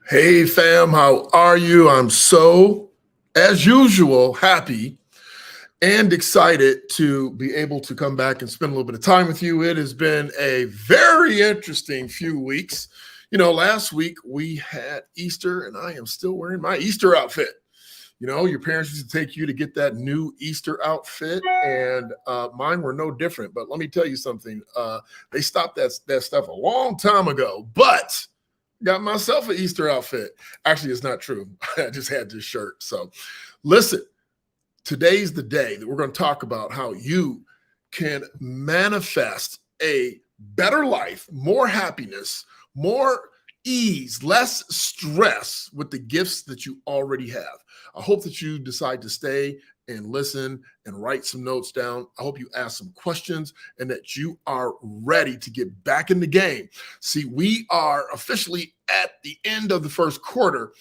Hey fam, how are you? I'm so, as usual, happy and excited to be able to come back and spend a little bit of time with you. It has been a very interesting few weeks. Last week we had Easter, and I am still wearing my Easter outfit. Your parents used to take you to get that new Easter outfit, and mine were no different. But let me tell you something: they stopped that stuff a long time ago. But got myself an Easter outfit. Actually, it's not true. I just had this shirt. So, listen, today's the day that we're going to talk about how you can manifest a better life, more happiness, more ease, less stress with the gifts that you already have. I hope that you decide to stay and listen and write some notes down. I hope you ask some questions and that you are ready to get back in the game. See, we are officially at the end of the first quarter,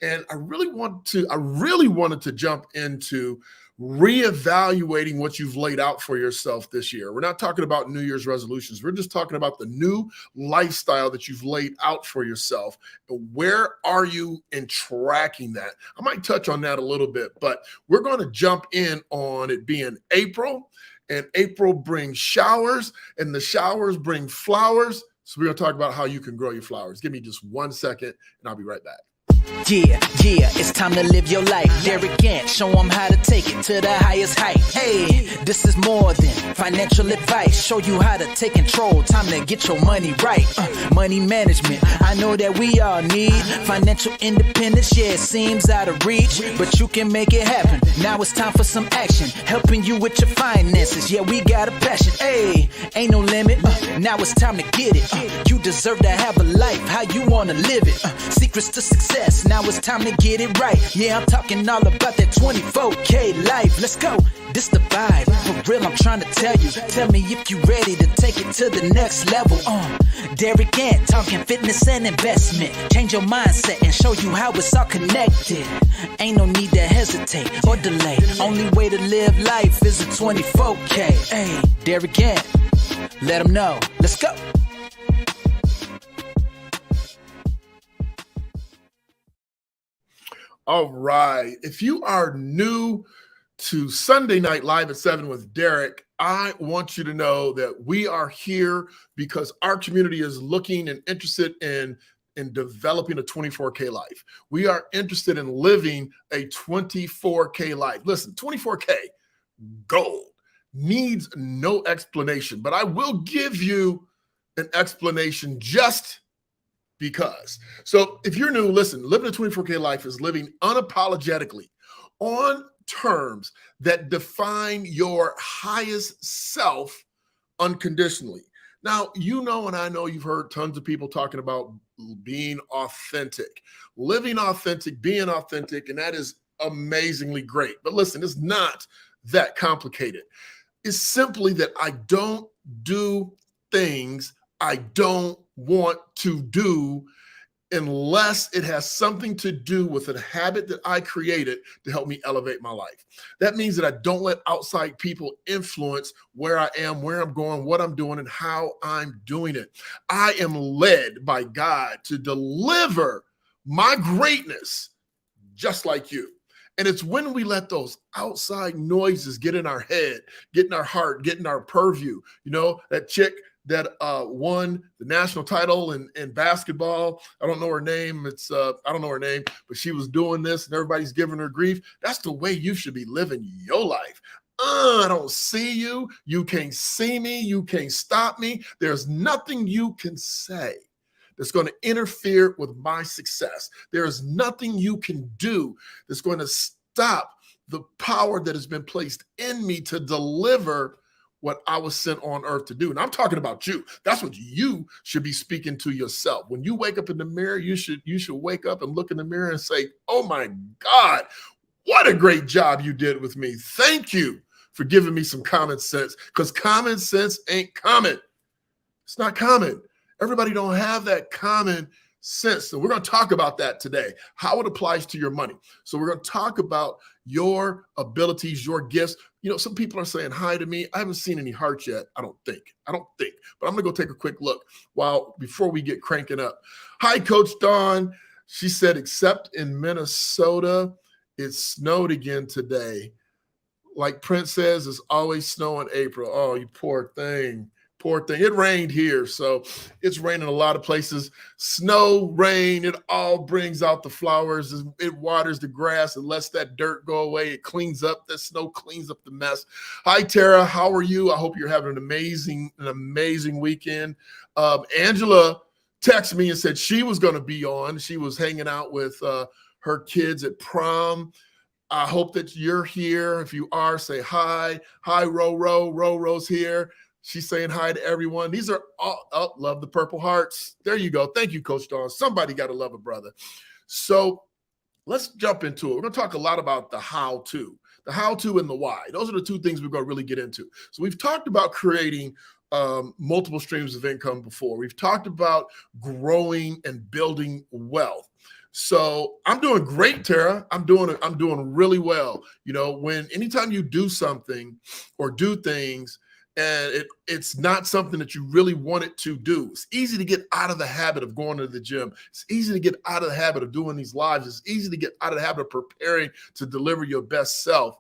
and I really wanted to jump into reevaluating what you've laid out for yourself this year. We're not talking about New Year's resolutions. We're just talking about the new lifestyle that you've laid out for yourself. Where are you in tracking that? I might touch on that a little bit, but we're going to jump in on it being April, and April brings showers, and the showers bring flowers. So we're going to talk about how you can grow your flowers. Give me just 1 second, and I'll be right back. Yeah, it's time to live your life. Derek Gant, show them how to take it to the highest height. Hey, this is more than financial advice. Show you how to take control. Time to get your money right. Money management, I know that we all need financial independence. Yeah, it seems out of reach, but you can make it happen. Now it's time for some action, helping you with your finances. Yeah, we got a passion. Hey, ain't no limit. Now it's time to get it. You deserve to have a life how you want to live it. Secrets to success. Now it's time to get it right. Yeah, I'm talking all about that 24K life. Let's go. This the vibe. For real, I'm trying to tell you. Tell me if you ready to take it to the next level. Derek Gant, talking fitness and investment. Change your mindset and show you how it's all connected. Ain't no need to hesitate or delay. Only way to live life is a 24K. Hey, Derek Gant, let them know. Let's go. All right. If you are new to Sunday Night Live at 7 with Derek, I want you to know that we are here because our community is looking and interested in developing a 24K life. We are interested in living a 24K life. Listen, 24K gold needs no explanation, but I will give you an explanation just because. So if you're new, listen, living a 24K life is living unapologetically on terms that define your highest self unconditionally. Now, and I know you've heard tons of people talking about being authentic, living authentic, being authentic, and that is amazingly great. But listen, it's not that complicated. It's simply that I don't do things I don't want to do unless it has something to do with a habit that I created to help me elevate my life. That means that I don't let outside people influence where I am, where I'm going, what I'm doing, and how I'm doing it. I am led by God to deliver my greatness just like you. And it's when we let those outside noises get in our head, get in our heart, get in our purview. That chick that won the national title in basketball. I don't know her name. I don't know her name, but she was doing this and everybody's giving her grief. That's the way you should be living your life. I don't see you. You can't see me. You can't stop me. There's nothing you can say that's going to interfere with my success. There is nothing you can do that's going to stop the power that has been placed in me to deliver what I was sent on earth to do. And I'm talking about you. That's what you should be speaking to yourself. When you wake up in the mirror, you should wake up and look in the mirror and say, oh my God, what a great job you did with me. Thank you for giving me some common sense, because common sense ain't common. It's not common. Everybody don't have that common sense. So we're going to talk about that today, how it applies to your money. So we're going to talk about your abilities, your gifts. Some people are saying hi to me. I haven't seen any hearts yet. I don't think, but I'm going to go take a quick look before we get cranking up. Hi, Coach Dawn. She said, except in Minnesota, it snowed again today. Like Prince says, it's always snow in April. Oh, you poor thing. Poor thing. It rained here, so it's raining a lot of places. Snow, rain, it all brings out the flowers. It waters the grass. It lets that dirt go away. It cleans up. The snow cleans up the mess. Hi, Tara. How are you? I hope you're having an amazing weekend. Angela texted me and said she was going to be on. She was hanging out with her kids at prom. I hope that you're here. If you are, say hi. Hi, Ro. Ro's here. She's saying hi to everyone. These are all, love the purple hearts. There you go. Thank you, Coach Dawn. Somebody got to love a brother. So let's jump into it. We're going to talk a lot about the how-to and the why. Those are the two things we're going to really get into. So we've talked about creating multiple streams of income before. We've talked about growing and building wealth. So I'm doing great, Tara. I'm doing really well. You know, anytime you do something or do things and it's not something that you really wanted to do, it's easy to get out of the habit of going to the gym. It's easy to get out of the habit of doing these lives. It's easy to get out of the habit of preparing to deliver your best self.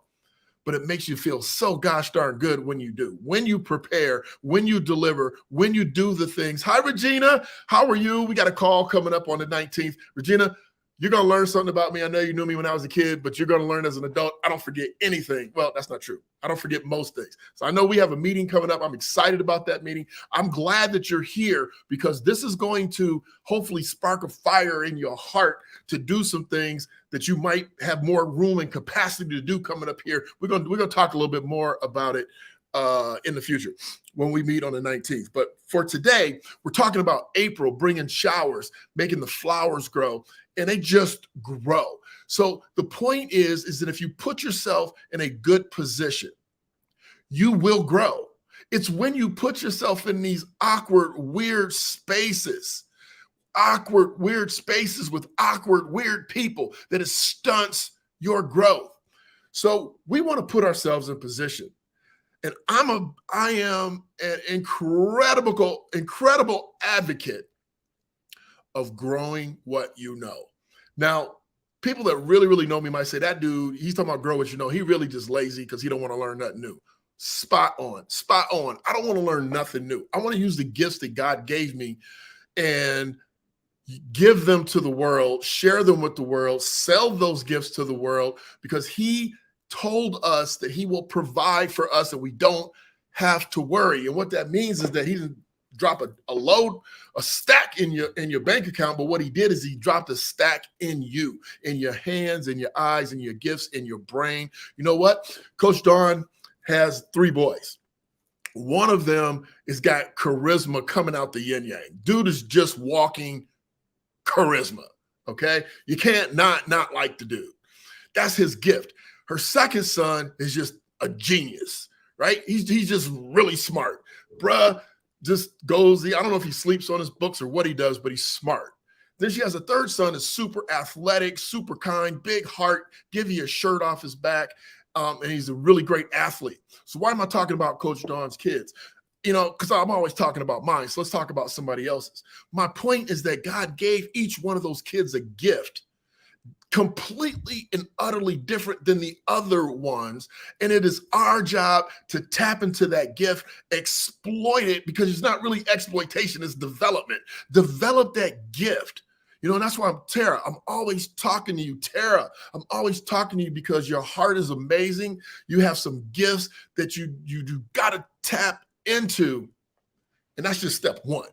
But it makes you feel so gosh darn good when you do, when you prepare, when you deliver, when you do the things. Hi, Regina. How are you? We got a call coming up on the 19th. Regina, you're going to learn something about me. I know you knew me when I was a kid, but you're going to learn as an adult. I don't forget anything. Well, that's not true. I don't forget most things. So I know we have a meeting coming up. I'm excited about that meeting. I'm glad that you're here because this is going to hopefully spark a fire in your heart to do some things that you might have more room and capacity to do coming up here. We're going to talk a little bit more about it in the future when we meet on the 19th. But for today, we're talking about April bringing showers, making the flowers grow, and they just grow. So the point is that if you put yourself in a good position, you will grow. It's when you put yourself in these awkward, weird spaces with awkward, weird people that it stunts your growth. So we want to put ourselves in position. And I am an incredible advocate of growing what you know. Now, people that really, really know me might say, that dude, he's talking about grow what you know. He really just lazy because he don't want to learn nothing new. Spot on. I don't want to learn nothing new. I want to use the gifts that God gave me and give them to the world, share them with the world, sell those gifts to the world because he told us that he will provide for us and we don't have to worry. And what that means is that he didn't drop a stack in your bank account, but what he did is he dropped a stack in you, in your hands, in your eyes, in your gifts, in your brain. You know what? Coach Dawn has 3 boys. One of them has got charisma coming out the yin yang. Dude is just walking charisma. Okay. You can't not like the dude. That's his gift. Her second son is just a genius, right? He's just really smart. Bruh just goes, I don't know if he sleeps on his books or what he does, but he's smart. Then she has a third son that's super athletic, super kind, big heart, give you a shirt off his back. And he's a really great athlete. So why am I talking about Coach Dawn's kids? You know, because I'm always talking about mine. So let's talk about somebody else's. My point is that God gave each one of those kids a gift completely and utterly different than the other ones. And it is our job to tap into that gift, exploit it, because it's not really exploitation, it's development. Develop that gift. You know, and that's why I'm always talking to you, Tara. I'm always talking to you because your heart is amazing. You have some gifts that you got to tap into. And that's just step one.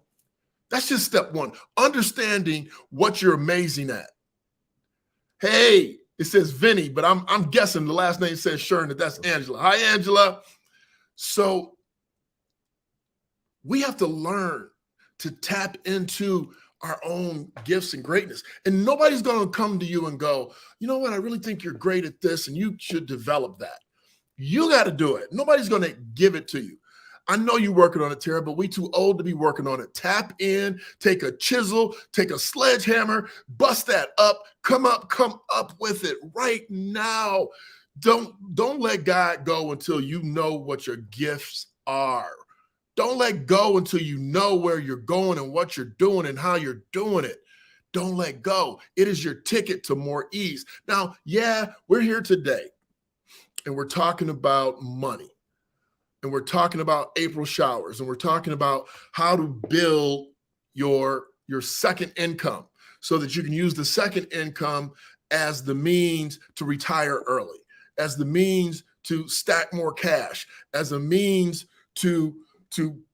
That's just step one. Understanding what you're amazing at. Hey, it says Vinny, but I'm guessing the last name says Sherman, that's Angela. Hi, Angela. So we have to learn to tap into our own gifts and greatness. And nobody's going to come to you and go, you know what, I really think you're great at this and you should develop that. You got to do it. Nobody's going to give it to you. I know you're working on it, Tara, but we too old to be working on it. Tap in, take a chisel, take a sledgehammer, bust that up, come up with it right now. Don't let God go until you know what your gifts are. Don't let go until you know where you're going and what you're doing and how you're doing it. Don't let go. It is your ticket to more ease. Now, yeah, we're here today and we're talking about money and we're talking about April showers and we're talking about how to build your second income so that you can use the second income as the means to retire early, as the means to stack more cash, as a means to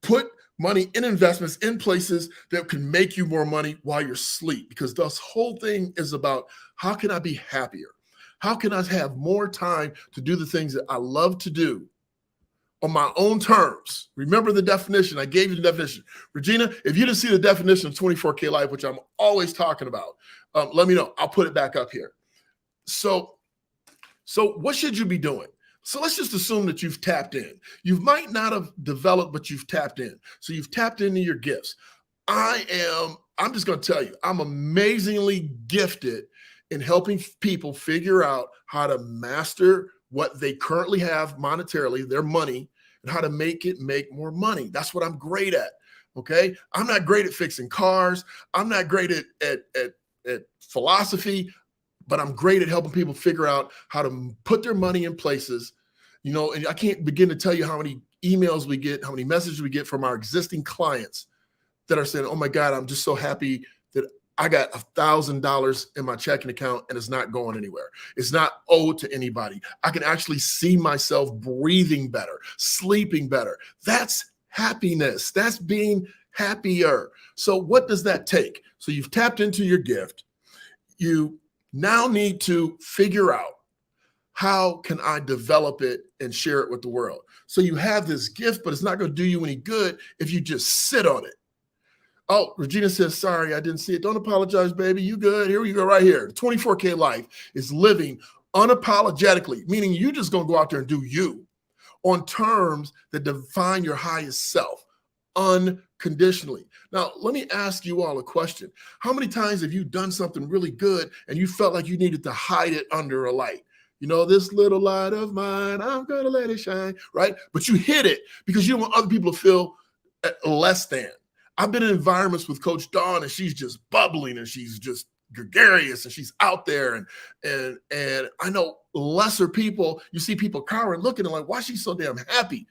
put money in investments in places that can make you more money while you're asleep. Because this whole thing is about how can I be happier? How can I have more time to do the things that I love to do on my own terms? Remember the definition. I gave you the definition. Regina, if you didn't see the definition of 24K life, which I'm always talking about, let me know. I'll put it back up here. So what should you be doing? So let's just assume that you've tapped in. You might not have developed, but you've tapped in. So you've tapped into your gifts. I'm just going to tell you, I'm amazingly gifted in helping people figure out how to master what they currently have monetarily, their money, and how to make it make more money. That's what I'm great at. Okay. I'm not great at fixing cars. I'm not great at philosophy, but I'm great at helping people figure out how to put their money in places, and I can't begin to tell you how many emails we get, how many messages we get from our existing clients that are saying, oh my God, I'm just so happy that I got $1,000 in my checking account and it's not going anywhere. It's not owed to anybody. I can actually see myself breathing better, sleeping better. That's happiness. That's being happier. So what does that take? So you've tapped into your gift. You now need to figure out, how can I develop it and share it with the world? So you have this gift, but it's not going to do you any good if you just sit on it. Oh, Regina says, sorry, I didn't see it. Don't apologize, baby. You good. Here you go right here. 24K life is living unapologetically, meaning you're just going to go out there and do you on terms that define your highest self unconditionally. Now, let me ask you all a question. How many times have you done something really good and you felt like you needed to hide it under a light? This little light of mine, I'm going to let it shine, right? But you hid it because you don't want other people to feel less than. I've been in environments with Coach Dawn and she's just bubbling and she's just gregarious and she's out there. And I know lesser people, you see people cowering, looking and like, why is she so damn happy?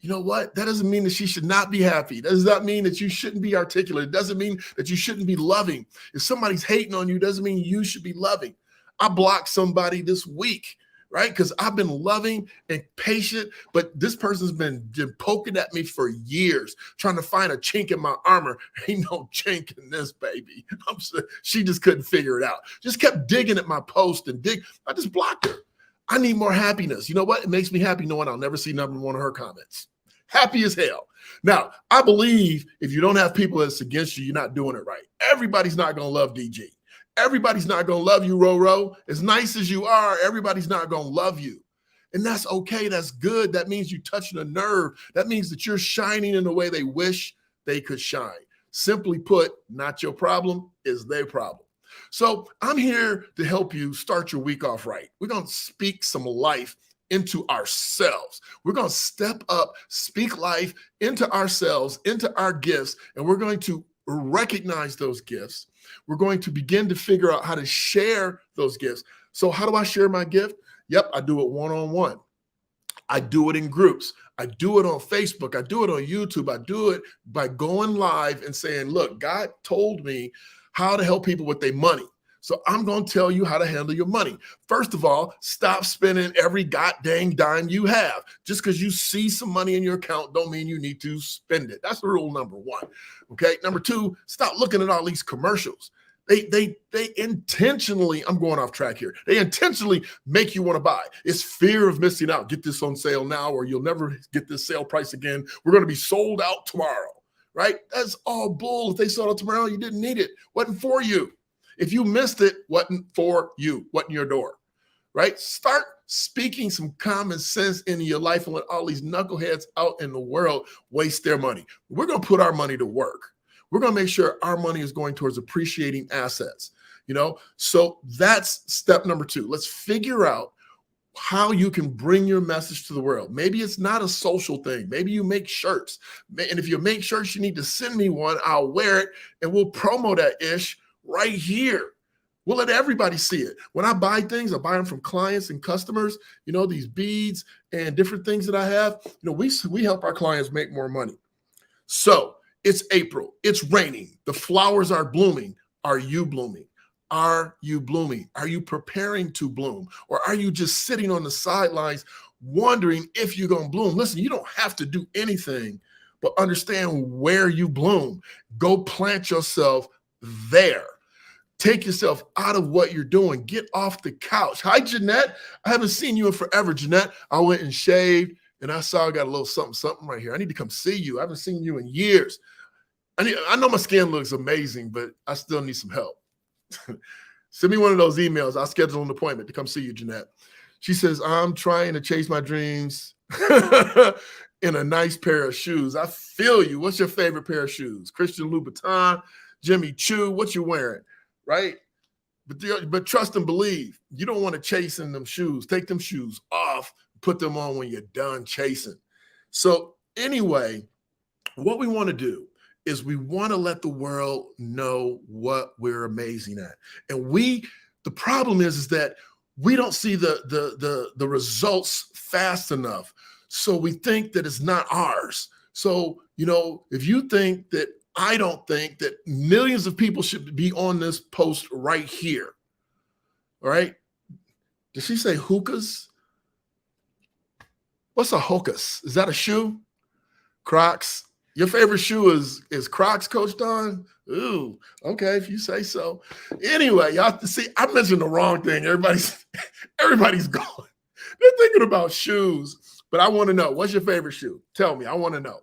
You know what? That doesn't mean that she should not be happy. That does not mean that you shouldn't be articulate. It doesn't mean that you shouldn't be loving. If somebody's hating on you, doesn't mean you should be loving. I blocked somebody this week, right? Because I've been loving and patient, but this person's been poking at me for years, trying to find a chink in my armor. Ain't no chink in this, baby. She just couldn't figure it out. Just kept digging at my post and I just blocked her. I need more happiness. You know what? It makes me happy knowing I'll never see number one of her comments. Happy as hell. Now, I believe if you don't have people that's against you, you're not doing it right. Everybody's not going to love DG. Everybody's not going to love you, Roro. As nice as you are, everybody's not going to love you. And that's okay. That's good. That means you're touching a nerve. That means that you're shining in the way they wish they could shine. Simply put, not your problem is their problem. So I'm here to help you start your week off right. We're going to speak some life into ourselves. We're going to step up, speak life into ourselves, into our gifts, and we're going to recognize those gifts. We're going to begin to figure out how to share those gifts. So how do I share my gift? Yep, I do it one-on-one. I do it in groups. I do it on Facebook. I do it on YouTube. I do it by going live and saying, look, God told me how to help people with their money. So I'm going to tell you how to handle your money. First of all, stop spending every goddamn dime you have. Just because you see some money in your account don't mean you need to spend it. That's rule number one. Okay. Number two, stop looking at all these commercials. They intentionally, I'm going off track here. They intentionally make you want to buy. It's fear of missing out. Get this on sale now or you'll never get this sale price again. We're going to be sold out tomorrow, right? That's all bull. If they sold out tomorrow, you didn't need it. Wasn't for you. If you missed it, wasn't for you, wasn't your door, right? Start speaking some common sense into your life and let all these knuckleheads out in the world waste their money. We're going to put our money to work. We're going to make sure our money is going towards appreciating assets, So that's step number two. Let's figure out how you can bring your message to the world. Maybe it's not a social thing. Maybe you make shirts. And if you make shirts, you need to send me one. I'll wear it and we'll promo that ish right here. We'll let everybody see it. When I buy things, I buy them from clients and customers, these beads and different things that I have. We help our clients make more money. So it's April. It's raining. The flowers are blooming. Are you blooming? Are you blooming? Are you preparing to bloom? Or are you just sitting on the sidelines wondering if you're going to bloom? Listen, you don't have to do anything, but understand where you bloom. Go plant yourself there. Take yourself out of what you're doing. Get off the couch. Hi, Jeanette. I haven't seen you in forever, Jeanette. I went and shaved, and I saw I got a little something right here. I need to come see you. I haven't seen you in years. I know my skin looks amazing, but I still need some help. Send me one of those emails. I'll schedule an appointment to come see you, Jeanette. She says, I'm trying to chase my dreams in a nice pair of shoes. I feel you. What's your favorite pair of shoes? Christian Louboutin, Jimmy Choo, what you wearing? Right? But trust and believe. You don't want to chase in them shoes. Take them shoes off, put them on when you're done chasing. So anyway, what we want to do is we want to let the world know what we're amazing at. And the problem is that we don't see the results fast enough. So we think that it's not ours. So, if you think that, I don't think that millions of people should be on this post right here. All right. Did she say hookahs? What's a hookahs? Is that a shoe? Crocs. Your favorite shoe is Crocs, Coach Don? Ooh, okay, if you say so. Anyway, y'all see, I mentioned the wrong thing. Everybody's going. They're thinking about shoes, but I want to know, what's your favorite shoe? Tell me, I want to know.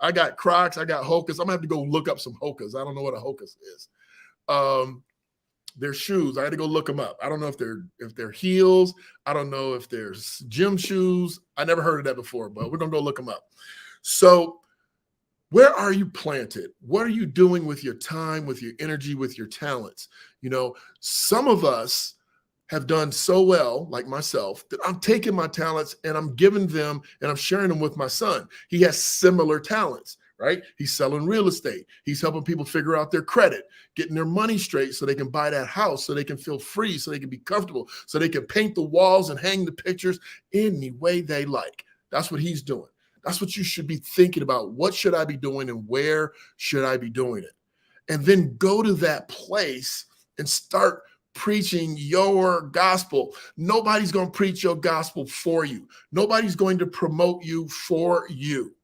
I got Crocs, I got Hokas. I'm gonna have to go look up some Hokas. I don't know what a Hokas is. They're shoes. I had to go look them up. I don't know if they're heels. I don't know if they're gym shoes. I never heard of that before, but we're gonna go look them up. So where are you planted? What are you doing with your time, with your energy, with your talents? Some of us have done so well, like myself, that I'm taking my talents and I'm giving them and I'm sharing them with my son. He has similar talents, right? He's selling real estate. He's helping people figure out their credit, getting their money straight so they can buy that house, so they can feel free, so they can be comfortable, so they can paint the walls and hang the pictures any way they like. That's what he's doing. That's what you should be thinking about. What should I be doing and where should I be doing it? And then go to that place and start preaching your gospel. Nobody's going to preach your gospel for you. Nobody's going to promote you for you.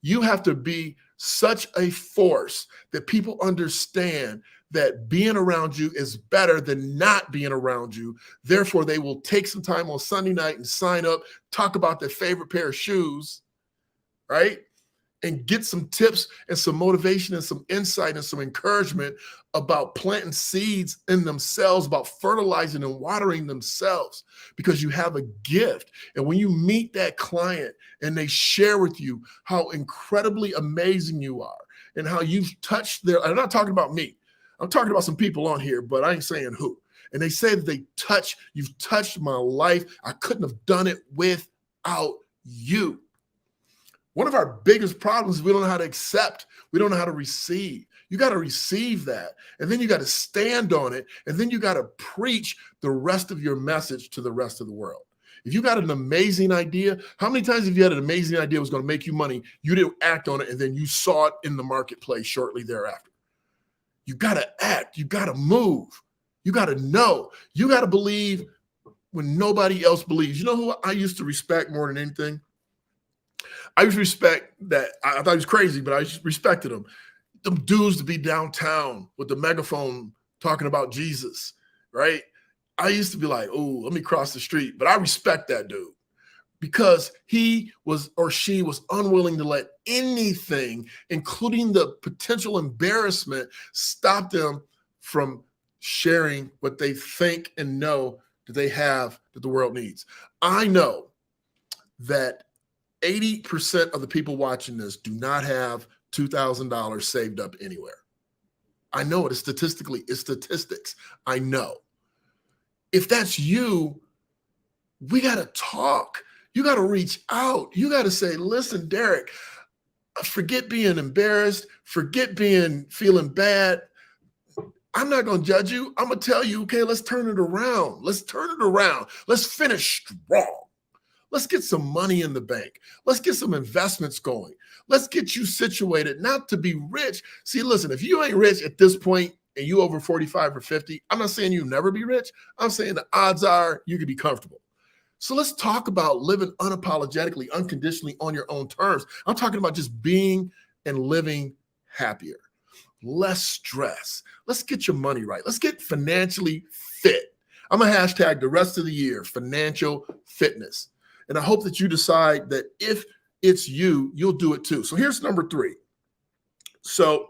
You have to be such a force that people understand that being around you is better than not being around you. Therefore, they will take some time on Sunday night and sign up, talk about their favorite pair of shoes, right? And get some tips and some motivation and some insight and some encouragement about planting seeds in themselves, about fertilizing and watering themselves, because you have a gift. And when you meet that client and they share with you how incredibly amazing you are and how you've touched I'm not talking about me. I'm talking about some people on here, but I ain't saying who. And they say that you've touched my life. I couldn't have done it without you. One of our biggest problems is we don't know how to accept. We don't know how to receive. You got to receive that. And then you got to stand on it. And then you got to preach the rest of your message to the rest of the world. If you got an amazing idea, how many times have you had an amazing idea that was going to make you money? You didn't act on it, and then you saw it in the marketplace shortly thereafter. You got to act. You got to move. You got to know. You got to believe when nobody else believes. You know who I used to respect more than anything? I used to respect that. I thought he was crazy, but I just respected him. Them dudes to be downtown with the megaphone talking about Jesus, right? I used to be like, oh, let me cross the street. But I respect that dude because he was or she was unwilling to let anything, including the potential embarrassment, stop them from sharing what they think and know that they have that the world needs. I know that 80% of the people watching this do not have $2,000 saved up anywhere. I know it. It's statistics. I know. If that's you, we got to talk. You got to reach out. You got to say, listen, Derek, forget being embarrassed. Forget feeling bad. I'm not going to judge you. I'm going to tell you, okay, let's turn it around. Let's turn it around. Let's finish strong. Let's get some money in the bank. Let's get some investments going. Let's get you situated not to be rich. See, listen, if you ain't rich at this point and you over 45 or 50, I'm not saying you'll never be rich. I'm saying the odds are you could be comfortable. So let's talk about living unapologetically, unconditionally on your own terms. I'm talking about just being and living happier, less stress. Let's get your money right. Let's get financially fit. I'm going to hashtag the rest of the year, financial fitness. And I hope that you decide that if it's you, you'll do it too. So here's number 3. So,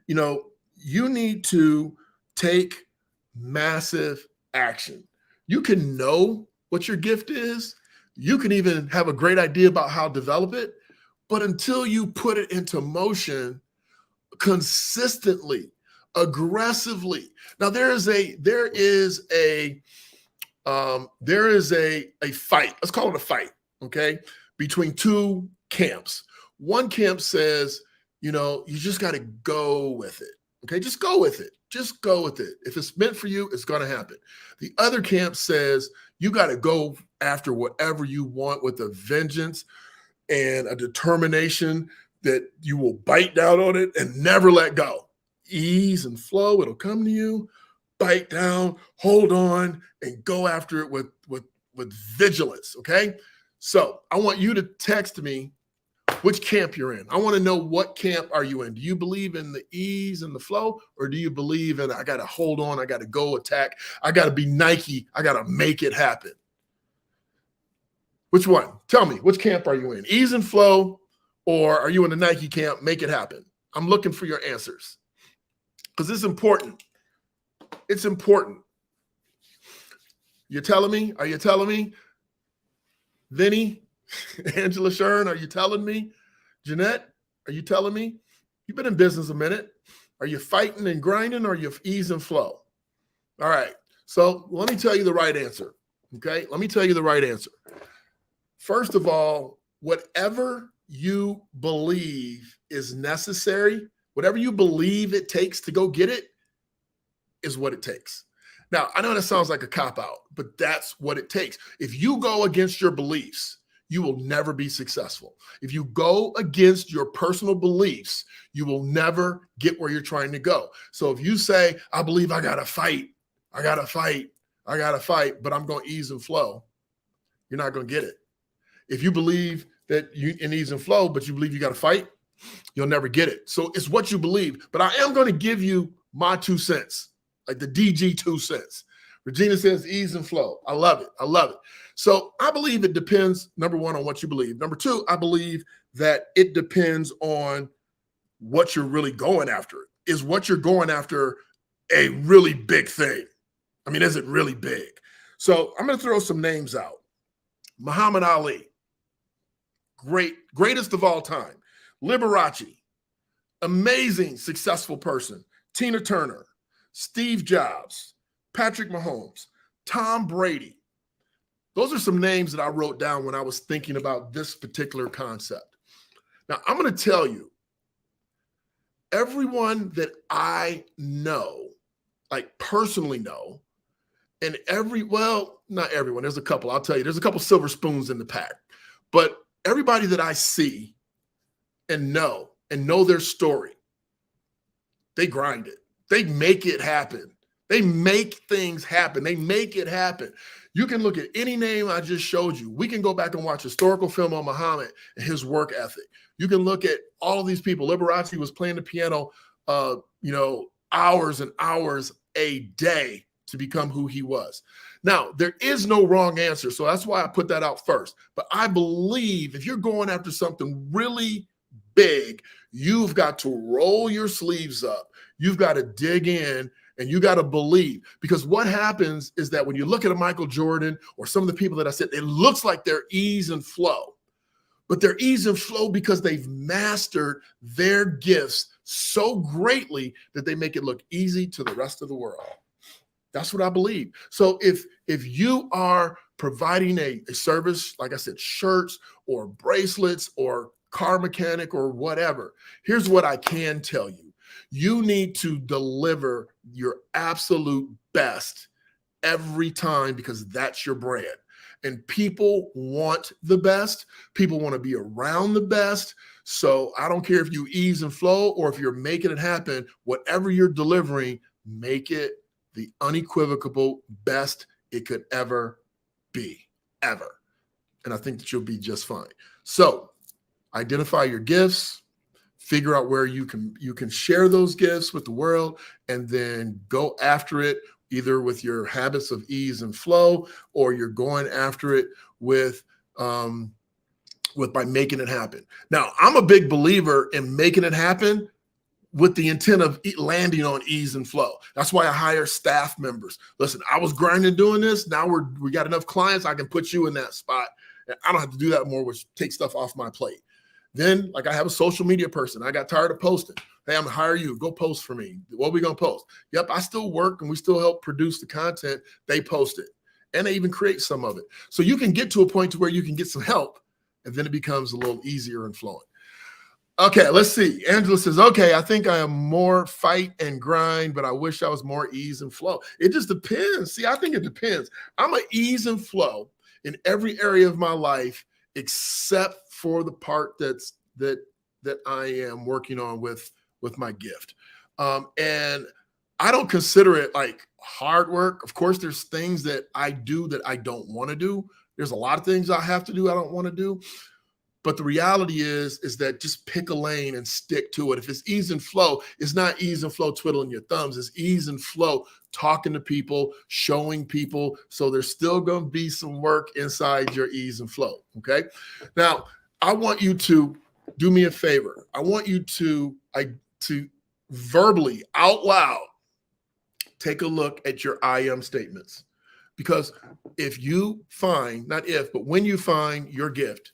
you need to take massive action. You can know what your gift is. You can even have a great idea about how to develop it. But until you put it into motion consistently, aggressively. Now there is a fight. Let's call it a fight, okay, between 2 camps. One camp says, you just got to go with it. Okay, just go with it. Just go with it. If it's meant for you, it's going to happen. The other camp says you got to go after whatever you want with a vengeance and a determination that you will bite down on it and never let go. Ease and flow, it'll come to you. Bite down, hold on, and go after it with vigilance, okay? So I want you to text me which camp you're in. I want to know, what camp are you in? Do you believe in the ease and the flow, or do you believe in I got to hold on, I got to go attack, I got to be Nike, I got to make it happen? Which one? Tell me, which camp are you in? Ease and flow, or are you in the Nike camp, make it happen? I'm looking for your answers because it's important. It's important. You're telling me? Are you telling me? Vinny, Angela Shern, are you telling me? Jeanette, are you telling me? You've been in business a minute. Are you fighting and grinding, or are you ease and flow? All right. So let me tell you the right answer. Okay. Let me tell you the right answer. First of all, whatever you believe is necessary, whatever you believe it takes to go get it, is what it takes. Now, I know that sounds like a cop-out, but that's what it takes. If you go against your beliefs, you will never be successful. If you go against your personal beliefs, you will never get where you're trying to go. So if you say, I believe I got to fight, but I'm going to ease and flow, you're not going to get it. If you believe that you in ease and flow, but you believe you got to fight, you'll never get it. So it's what you believe. But I am going to give you my 2 cents, like the DG 2 cents. Regina says ease and flow. I love it. I love it. So I believe it depends, number 1, on what you believe. Number 2, I believe that it depends on what you're really going after. Is what you're going after a really big thing? I mean, is it really big? So I'm going to throw some names out. Muhammad Ali, greatest of all time. Liberace, amazing, successful person. Tina Turner, Steve Jobs, Patrick Mahomes, Tom Brady. Those are some names that I wrote down when I was thinking about this particular concept. Now, I'm going to tell you, everyone that I know, like personally know, and not everyone, there's a couple, I'll tell you, there's a couple silver spoons in the pack, but everybody that I see and know their story, they grind it. They make it happen. They make things happen. They make it happen. You can look at any name I just showed you. We can go back and watch historical film on Muhammad and his work ethic. You can look at all of these people. Liberace was playing the piano, hours and hours a day to become who he was. Now, there is no wrong answer, so that's why I put that out first. But I believe if you're going after something really big, you've got to roll your sleeves up. You've got to dig in, and you got to believe. Because what happens is that when you look at a Michael Jordan or some of the people that I said, it looks like they're ease and flow. But they're ease and flow because they've mastered their gifts so greatly that they make it look easy to the rest of the world. That's what I believe. So if you are providing a service, like I said, shirts or bracelets or car mechanic or whatever, here's what I can tell you. You need to deliver your absolute best every time because that's your brand. And people want the best. People want to be around the best. So I don't care if you ease and flow or if you're making it happen, whatever you're delivering, make it the unequivocal best it could ever be, ever. And I think that you'll be just fine. So identify your gifts, figure out where you can share those gifts with the world, and then go after it either with your habits of ease and flow, or you're going after it with by making it happen. Now, I'm a big believer in making it happen with the intent of landing on ease and flow. That's why I hire staff members. Listen, I was grinding doing this. Now we got enough clients. I can put you in that spot. And I don't have to do that more, which takes stuff off my plate. Then, like, I have a social media person. I got tired of posting. Hey, I'm gonna hire you. Go post for me. What are we gonna post? Yep, I still work and we still help produce the content. They post it. And they even create some of it. So you can get to a point to where you can get some help, and then it becomes a little easier and flowing. Okay, let's see. Angela says, okay, I think I am more fight and grind, but I wish I was more ease and flow. It just depends. See, I think it depends. I'm an ease and flow in every area of my life, except for the part that I am working on with my gift. And I don't consider it like hard work. Of course, there's things that I do that I don't want to do. There's a lot of things I have to do I don't want to do. But the reality is that just pick a lane and stick to it. If it's ease and flow, it's not ease and flow twiddling your thumbs. It's ease and flow talking to people, showing people. So there's still going to be some work inside your ease and flow, okay? Now, I want you to do me a favor. I want you to verbally, out loud, take a look at your I am statements. Because if you find, not if, but when you find your gift,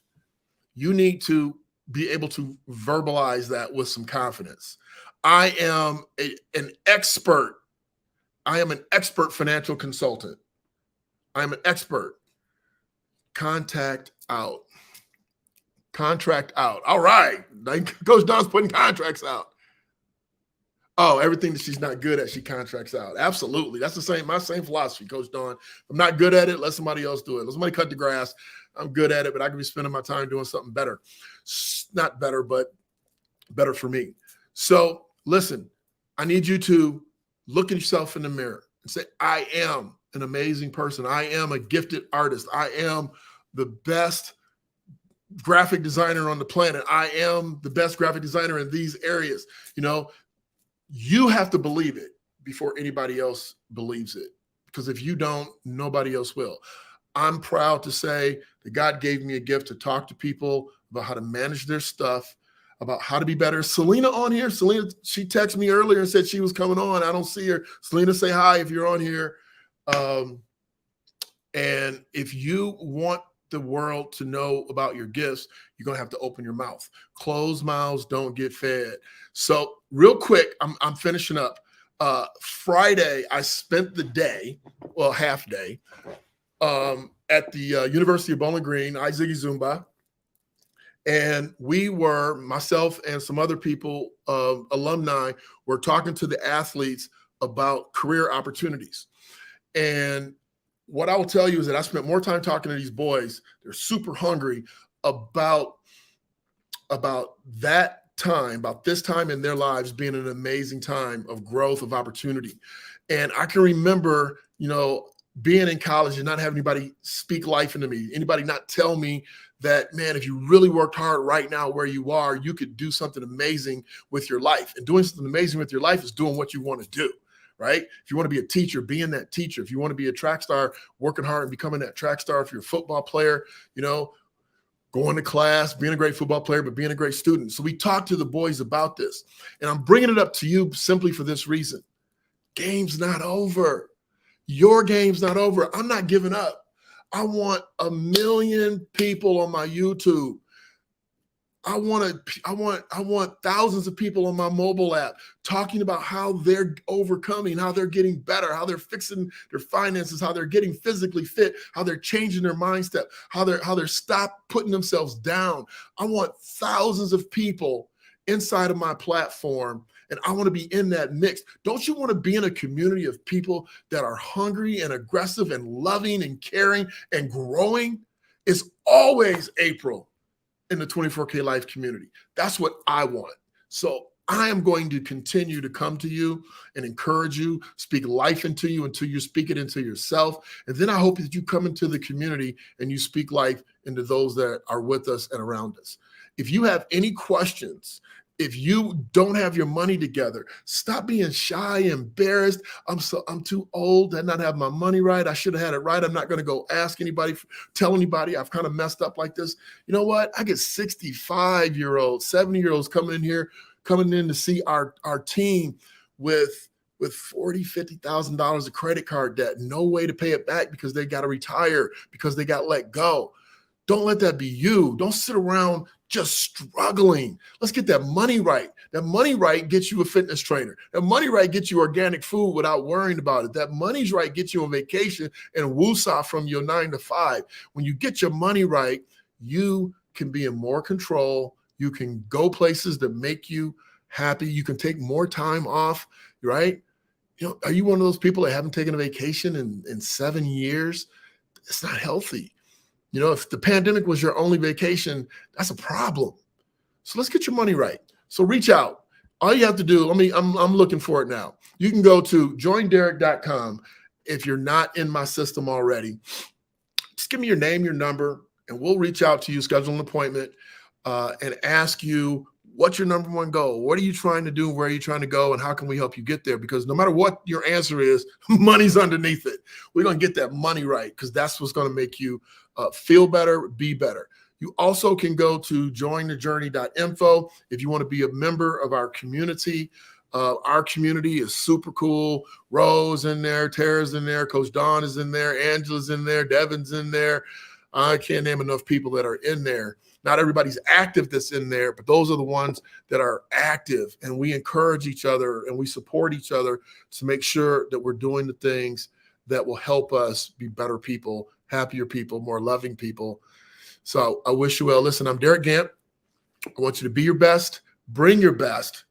you need to be able to verbalize that with some confidence. I am an expert. I am an expert financial consultant. I'm an expert. Contract out. All right. Coach Don's putting contracts out. Oh, everything that she's not good at, she contracts out. Absolutely. That's my same philosophy, Coach Don. I'm not good at it, let somebody else do it. Let somebody cut the grass. I'm good at it, but I can be spending my time doing something better. Not better, but better for me. So listen, I need you to look at yourself in the mirror and say, I am an amazing person. I am a gifted artist. I am the best graphic designer on the planet. I am the best graphic designer in these areas. You have to believe it before anybody else believes it. Because if you don't, nobody else will. I'm proud to say that God gave me a gift to talk to people about how to manage their stuff, about how to be better. Selena on here. Selena, she texted me earlier and said she was coming on. I don't see her. Selena, say hi if you're on here. And if you want the world to know about your gifts, you're going to have to open your mouth. Closed mouths don't get fed. So real quick, I'm finishing up. Friday, I spent the day, well, half day, at the University of Bowling Green, Ziggy Zumba. And we were, myself and some other people, alumni, were talking to the athletes about career opportunities. And what I will tell you is that I spent more time talking to these boys. They're super hungry about that time, about this time in their lives being an amazing time of growth, of opportunity. And I can remember, being in college and not having anybody speak life into me, anybody not tell me that, man, if you really worked hard right now where you are, you could do something amazing with your life. And doing something amazing with your life is doing what you want to do. Right? If you want to be a teacher, being that teacher. If you want to be a track star, working hard and becoming that track star. If you're a football player, going to class, being a great football player, but being a great student. So we talked to the boys about this. And I'm bringing it up to you simply for this reason. Game's not over. Your game's not over. I'm not giving up. I want 1 million people on my YouTube. I want thousands of people on my mobile app talking about how they're overcoming, how they're getting better, how they're fixing their finances, how they're getting physically fit, how they're changing their mindset, how they're stop putting themselves down. I want thousands of people inside of my platform. and I want to be in that mix. Don't you want to be in a community of people that are hungry and aggressive and loving and caring and growing? It's always April in the 24K Life community. That's what I want. So I am going to continue to come to you and encourage you, speak life into you until you speak it into yourself. And then I hope that you come into the community and you speak life into those that are with us and around us. If you have any questions, if you don't have your money together, stop being shy, embarrassed. I'm too old to not have my money right. I should have had it right. I'm not going to go ask anybody, tell anybody I've kind of messed up like this. You know what? I get 65-year-olds, 70-year-olds coming in to see our team with $40,000, $50,000 of credit card debt, no way to pay it back because they got to retire, because they got let go. Don't let that be you. Don't sit around just struggling. Let's get that money right. That money right gets you a fitness trainer. That money right gets you organic food without worrying about it. That money's right gets you a vacation and woosah from your 9 to 5. When you get your money right, you can be in more control. You can go places that make you happy. You can take more time off, right? You know, are you one of those people that haven't taken a vacation in 7 years? It's not healthy. You know, if the pandemic was your only vacation, that's a problem. So let's get your money right. So reach out. All you have to do, I'm looking for it now. You can go to joinderek.com if you're not in my system already. Just give me your name, your number, and we'll reach out to you, schedule an appointment, and ask you, what's your number one goal? What are you trying to do? Where are you trying to go? And how can we help you get there? Because no matter what your answer is, money's underneath it. We're going to get that money right because that's what's going to make you feel better, be better. You also can go to jointhejourney.info if you want to be a member of our community. Our community is super cool. Rose in there, Tara's in there, Coach Dawn is in there, Angela's in there, Devin's in there. I can't name enough people that are in there. Not everybody's active that's in there, but those are the ones that are active, and we encourage each other and we support each other to make sure that we're doing the things that will help us be better people, happier people, more loving people. So I wish you well. Listen, I'm Derek Gant. I want you to be your best, bring your best.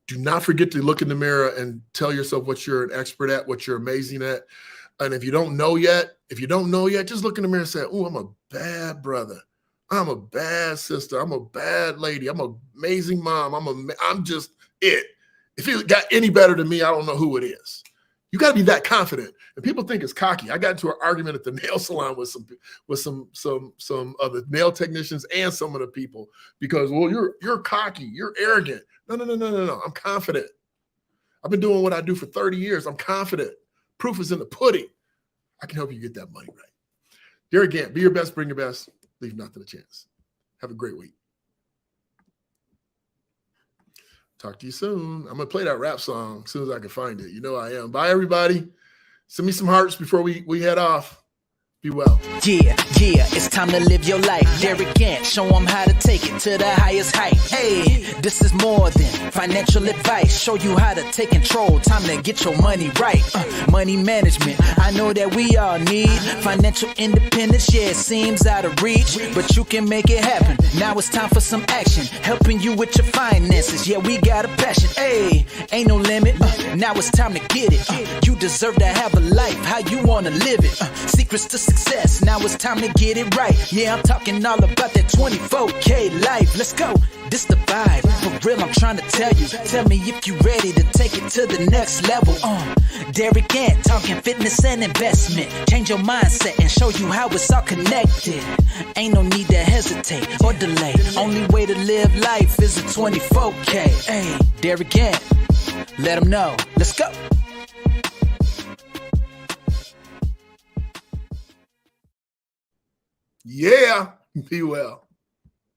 Do not forget to look in the mirror and tell yourself what you're an expert at, what you're amazing at. And if you don't know yet, just look in the mirror and say, oh, I'm a bad brother. I'm a bad sister. I'm a bad lady. I'm an amazing mom. I'm just it. If you got any better than me, I don't know who it is. You got to be that confident. And people think it's cocky. I got into an argument at the nail salon with some other nail technicians and some of the people because, well, you're cocky. You're arrogant. No. I'm confident. I've been doing what I do for 30 years. I'm confident. Proof is in the pudding. I can help you get that money right. Derek Gant, be your best, bring your best. Leave nothing to chance. Have a great week. Talk to you soon. I'm going to play that rap song as soon as I can find it. You know I am. Bye, everybody. Send me some hearts before we head off. Be well. Yeah, it's time to live your life. Derek Gant, show them how to take it to the highest height. Hey, this is more than financial advice. Show you how to take control. Time to get your money right. Money management, I know that we all need. Financial independence, yeah, it seems out of reach, but you can make it happen. Now it's time for some action, helping you with your finances. Yeah, we got a passion. Hey, ain't no limit. Now it's time to get it. You deserve to have a life how you want to live it. Secrets to success, now it's time to get it right. Yeah, I'm talking all about that 24K life. Let's go, this the vibe. For real, I'm trying to tell you. Tell me if you ready to take it to the next level. Derek Gant, talking fitness and investment. Change your mindset and show you how it's all connected. Ain't no need to hesitate or delay. Only way to live life is a 24K. Hey, Derek Gant, let them know. Let's go. Yeah, be well.